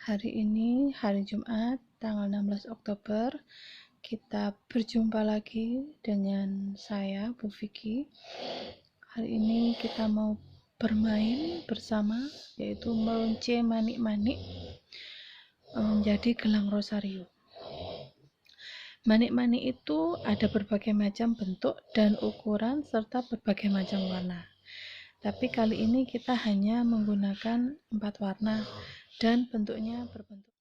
Hari ini hari Jumat tanggal 16 Oktober kita berjumpa lagi dengan saya Bu Vicky. Hari ini kita mau bermain bersama, yaitu melunce manik-manik menjadi gelang rosario. Manik-manik itu ada berbagai macam bentuk dan ukuran serta berbagai macam warna. Tapi kali ini kita hanya menggunakan 4 warna dan bentuknya berbentuk.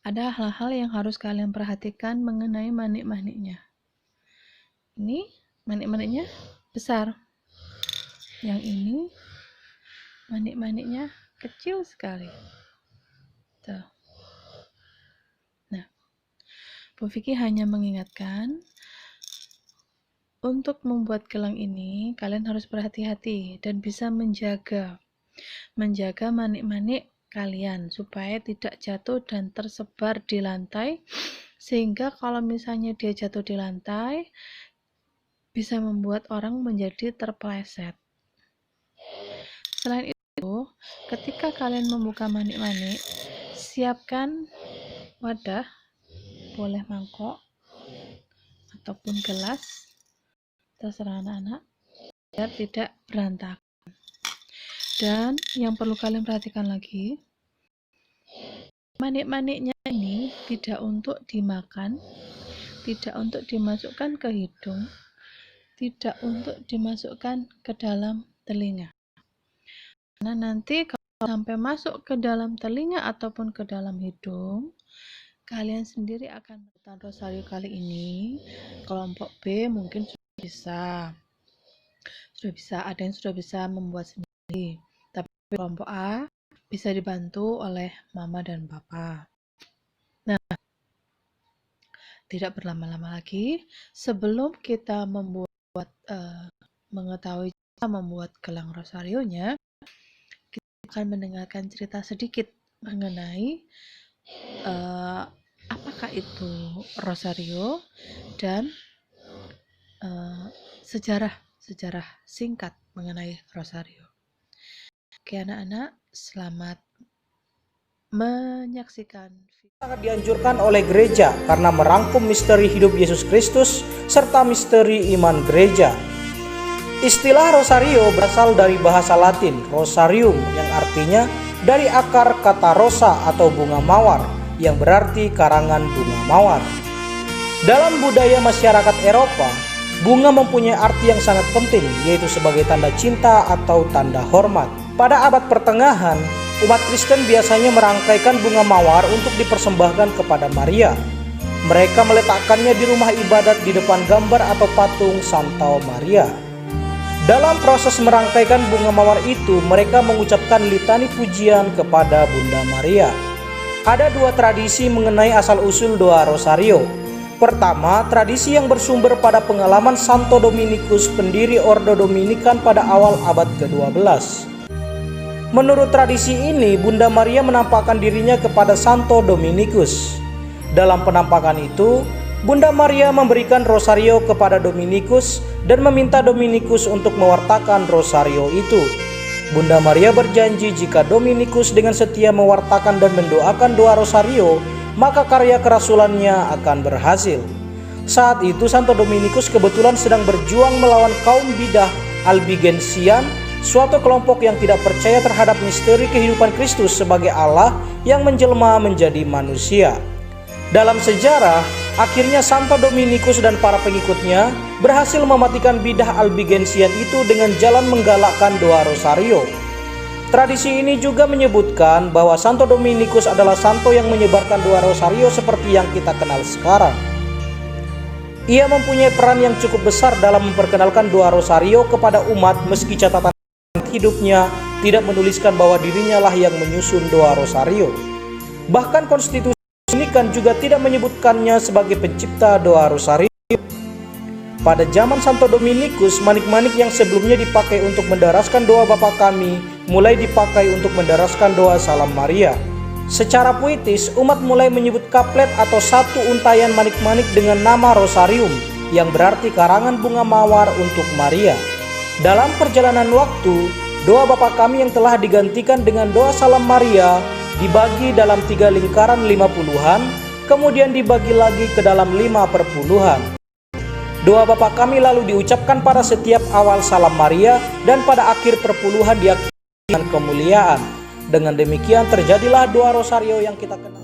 Ada hal-hal yang harus kalian perhatikan mengenai manik-maniknya. Ini manik-maniknya besar. Yang ini manik-maniknya kecil sekali. Tuh. Nah, Bu Vicky hanya mengingatkan untuk membuat gelang ini kalian harus berhati-hati dan bisa menjaga manik-manik kalian supaya tidak jatuh dan tersebar di lantai, sehingga kalau misalnya dia jatuh di lantai bisa membuat orang menjadi terpeleset. Selain itu, ketika kalian membuka manik-manik, siapkan wadah, boleh mangkok ataupun gelas, terserah anak-anak, biar tidak berantakan. Dan yang perlu kalian perhatikan lagi, manik-maniknya ini tidak untuk dimakan, tidak untuk dimasukkan ke hidung, tidak untuk dimasukkan ke dalam telinga. Karena nanti kalau sampai masuk ke dalam telinga ataupun ke dalam hidung, kalian sendiri akan melakukan rosario kali ini. Kelompok B mungkin sudah bisa, ada yang sudah bisa membuat sendiri. Tapi kelompok A bisa dibantu oleh mama dan papa. Nah, tidak berlama-lama lagi, sebelum kita mengetahui cara membuat gelang rosarionya, kita akan mendengarkan cerita sedikit mengenai apakah itu rosario dan sejarah singkat mengenai rosario. Oke anak-anak, selamat menyaksikan. Sangat dianjurkan oleh gereja karena merangkum misteri hidup Yesus Kristus serta misteri iman gereja. Istilah rosario berasal dari bahasa Latin rosarium yang artinya dari akar kata rosa atau bunga mawar yang berarti karangan bunga mawar. Dalam budaya masyarakat Eropa, bunga mempunyai arti yang sangat penting, yaitu sebagai tanda cinta atau tanda hormat. Pada abad pertengahan, umat Kristen biasanya merangkaikan bunga mawar untuk dipersembahkan kepada Maria. Mereka meletakkannya di rumah ibadat di depan gambar atau patung Santa Maria. Dalam proses merangkaikan bunga mawar itu, mereka mengucapkan litani pujian kepada Bunda Maria. Ada dua tradisi mengenai asal-usul doa rosario. Pertama, tradisi yang bersumber pada pengalaman Santo Dominikus, pendiri Ordo Dominikan pada awal abad ke-12. Menurut tradisi ini, Bunda Maria menampakkan dirinya kepada Santo Dominikus. Dalam penampakan itu, Bunda Maria memberikan rosario kepada Dominikus dan meminta Dominikus untuk mewartakan rosario itu. Bunda Maria berjanji jika Dominikus dengan setia mewartakan dan mendoakan doa rosario, maka karya kerasulannya akan berhasil. Saat itu Santo Dominikus kebetulan sedang berjuang melawan kaum bidah Albigensian, suatu kelompok yang tidak percaya terhadap misteri kehidupan Kristus sebagai Allah yang menjelma menjadi manusia. Dalam sejarah, akhirnya Santo Dominikus dan para pengikutnya berhasil mematikan bidah Albigensian itu dengan jalan menggalakkan doa rosario. Tradisi ini juga menyebutkan bahwa Santo Dominikus adalah santo yang menyebarkan doa rosario seperti yang kita kenal sekarang. Ia mempunyai peran yang cukup besar dalam memperkenalkan doa rosario kepada umat, meski catatan hidupnya tidak menuliskan bahwa dirinya lah yang menyusun doa rosario. Bahkan konstitusi Dominikan juga tidak menyebutkannya sebagai pencipta doa rosario. Pada zaman Santo Dominikus, manik-manik yang sebelumnya dipakai untuk mendaraskan doa Bapa Kami mulai dipakai untuk mendaraskan doa Salam Maria. Secara puitis, umat mulai menyebut kaplet atau satu untayan manik-manik dengan nama rosarium, yang berarti karangan bunga mawar untuk Maria. Dalam perjalanan waktu, doa Bapa Kami yang telah digantikan dengan doa Salam Maria dibagi dalam 3 lingkaran 50-an, kemudian dibagi lagi ke dalam 5 perpuluhan. Doa Bapa Kami lalu diucapkan pada setiap awal Salam Maria dan pada akhir perpuluhan diakhiri dengan kemuliaan. Dengan demikian terjadilah doa Rosario yang kita kenal.